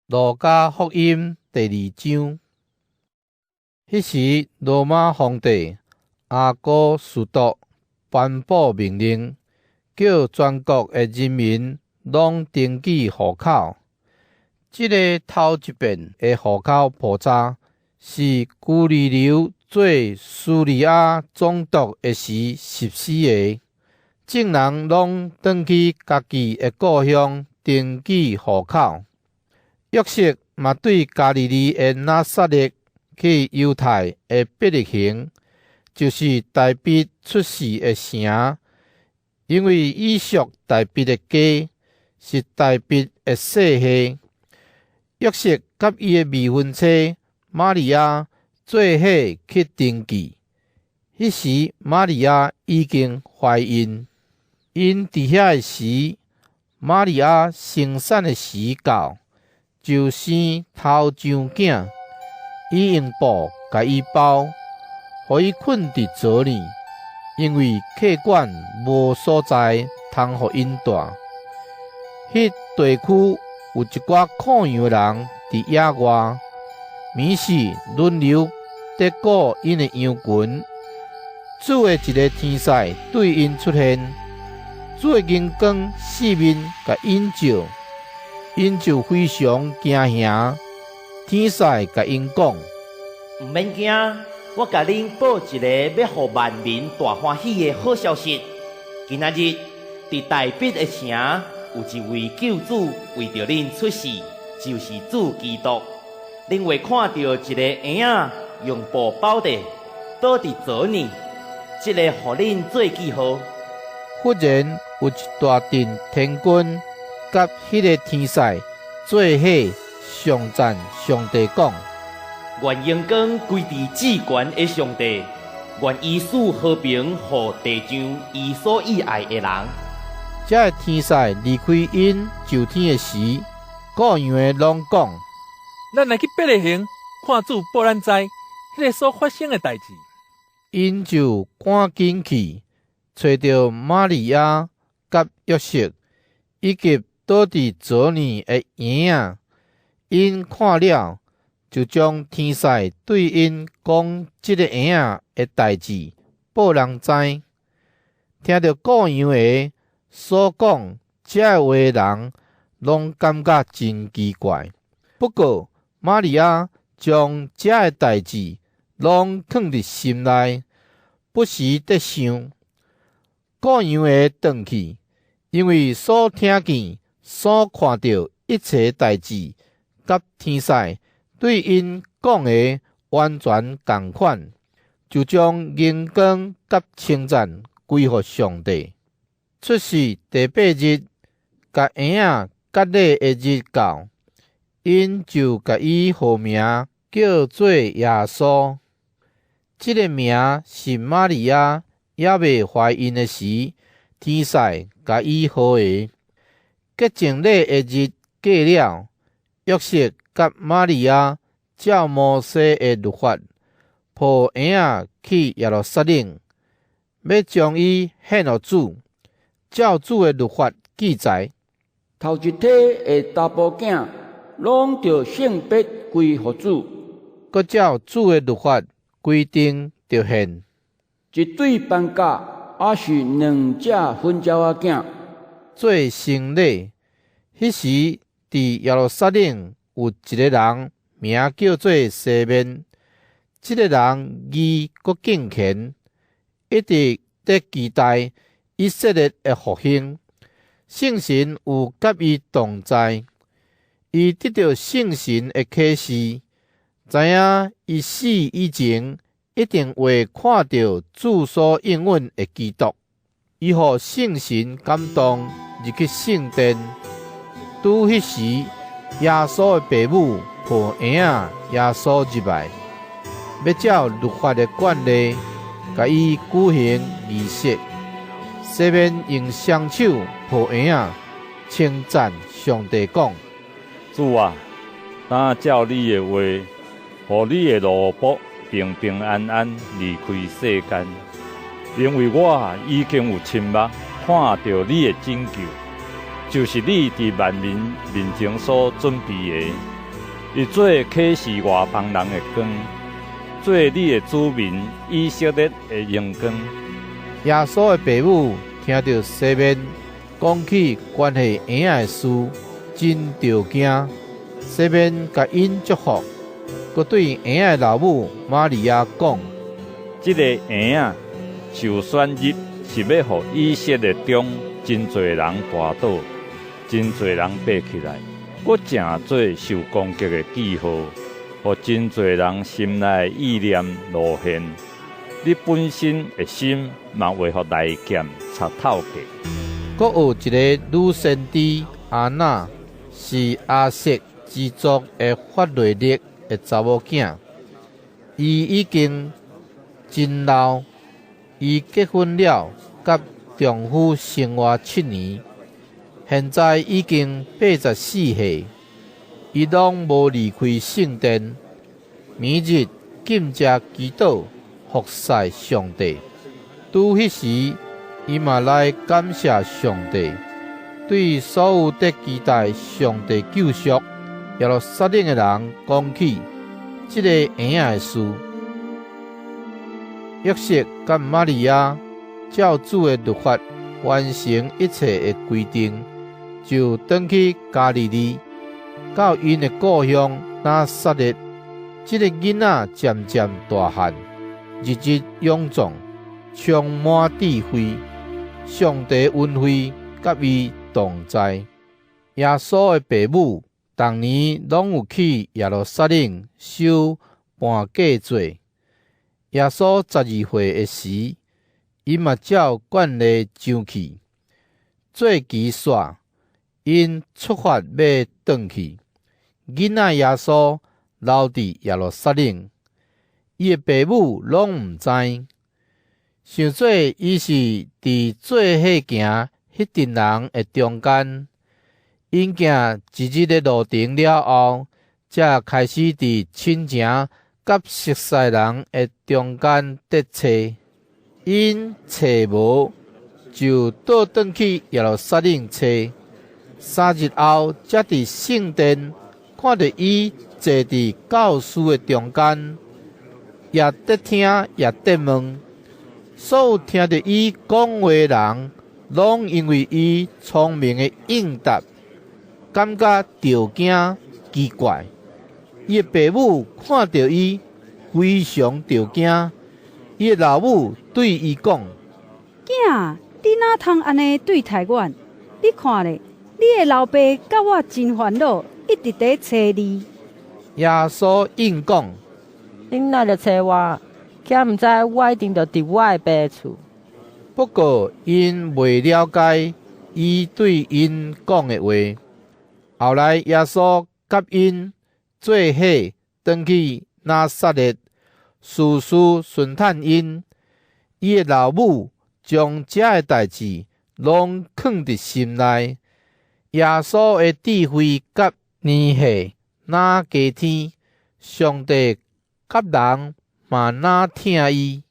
路加福音第2章。迄时，罗马皇帝阿古斯都颁布命令，叫全国的人民拢登记户口。这个头一遍的户口普查，是古利流做叙利亚总督的时实施的。众人拢返去家己的故乡登记户口。约瑟嘛对加利利的拿撒勒去犹太的伯利恒，就是大卫出世的城，因为以属大卫的家是大卫的世系。约瑟甲伊的未婚妻玛利亚做伙去登记。迄时玛利亚已经怀孕，因伫遐的时，玛利亚生产的时到，就生头上囝。伊用布甲伊包，互伊困伫槽里，因为客馆无所在通互因住。迄地区有一寡靠羊的人伫野外，每时轮流得顾因的羊群。主的一个天使对因出现，主的银光四面甲因照，因就非常惊吓。天使甲因讲：毋免惊，我甲恁报一个要互万民大欢喜的好消息。今仔日伫大卫的城有一位救主为着恁出世，就是主基督。恁会看到一个婴仔用布包的，倒伫槽里，这个互恁做记号。忽然有一大阵天军甲迄个天使做伙上赞上帝讲：愿荣光归伫至权的上帝，愿伊赐和平互地上伊所喜爱的人。这个天使离开因就天的时，各样的拢讲：咱来去伯利恒，看主报咱知迄个所发生的代志。因就赶紧去，找到玛利亚甲约瑟，以及倒伫槽里的婴仔。因看了，就将天使对因讲这个婴仔的代志报人知。听到各样的所讲这话的人，拢感觉真奇怪。不过玛利亚将这个代志拢藏伫心内，不时在想。各样的转去，因为所听见、所看到一切代志，甲天使对因讲的完全同款，就将荣光甲称赞归乎上帝。出世第8日，甲婴仔割礼的日到，因就甲伊号名叫做耶稣。这个名是玛利亚也未怀孕的时，天使甲伊号的。洁净礼的日过了，约瑟甲玛利亚照摩西的律法，抱婴仔去耶路撒冷，要将伊献予主。照主的律法记载，头一体的查甫囝，拢着性别归予主。搁照主的律法规定着献一对班甲，也是2只分鸟仔囝做生礼。迄时伫耶路撒冷有一个人，名叫做西面。这个人义搁敬虔，一直在期待以色列的复兴。圣神有甲伊同在，伊得到圣神的启示，知影伊死以前一定会看到主所应允的基督。伊互圣神感动，入去圣殿。拄迄时，耶稣的爸母抱婴仔耶稣入来，要照律法的惯例，甲伊举行仪式。西面用双手抱婴仔，称赞上帝讲：主啊，当照你的话，互你的奴仆平平安安离开世间，因为我已经有亲目看到你的拯救，就是你伫万民面前所准备的，伊做启示外邦人的光，做你的子民以色列的阳光。耶稣的爸母听到西面讲起关系婴仔的事，真着惊。西面甲因祝福，佮对婴仔的老母玛利亚讲：这个婴仔受选入是要互以色列中真侪人跋倒，真侪人爬起来，佮正做受攻击的记号，互真侪人心内的意念露现。你本身的心嘛会互来剑插透过。佮有一个女先知阿娜，是亚瑟之族的法雷勒的查某囝，伊已经真老，伊结婚了，甲丈夫生活7年，现在已经84岁，伊拢无离开圣殿，每日禁食祈祷，服侍上帝。拄迄时，伊嘛来感谢上帝，对所有得期待上帝救赎耶路撒冷的人讲起这个婴仔的事。约瑟甲玛利亚照主的律法完成一切的规定，就转去加利利，到因的故乡拿撒勒。这个囡仔渐渐大汉，日日勇壮，充满智慧，上帝恩惠甲伊同在。耶稣的爸母逐年拢有去耶路撒冷守半假节。耶稣12岁的时，伊嘛照惯例上去。做期煞，因出发要转去。囡仔耶稣留伫耶路撒冷，伊的爸母拢毋知，想做伊是伫做伙行迄群人的中间。因行一日的路程了后，才开始伫亲情甲熟悉人的中间得找。因找无，就倒转去耶路撒冷找。3日后，才伫圣殿看到伊坐伫教师的中间，也得听也得问。所有听到伊讲话的人，拢因为伊聪明的应答，感觉着惊奇怪。伊的爸母看到伊，非常着惊。伊的老母对伊讲：囝，你哪通安尼对待阮？你看咧，你的老爸甲我真烦恼，一直在找你。耶稣应讲：恁若着找我，却毋知我一定着伫我的爸厝。不过因未了解伊对因讲的话。后来耶稣甲因做伙转去拿撒勒，事事顺坦因。伊的老母将这个代志拢藏伫心内。耶稣的智慧甲年岁哪加天，上帝甲人嘛哪听伊。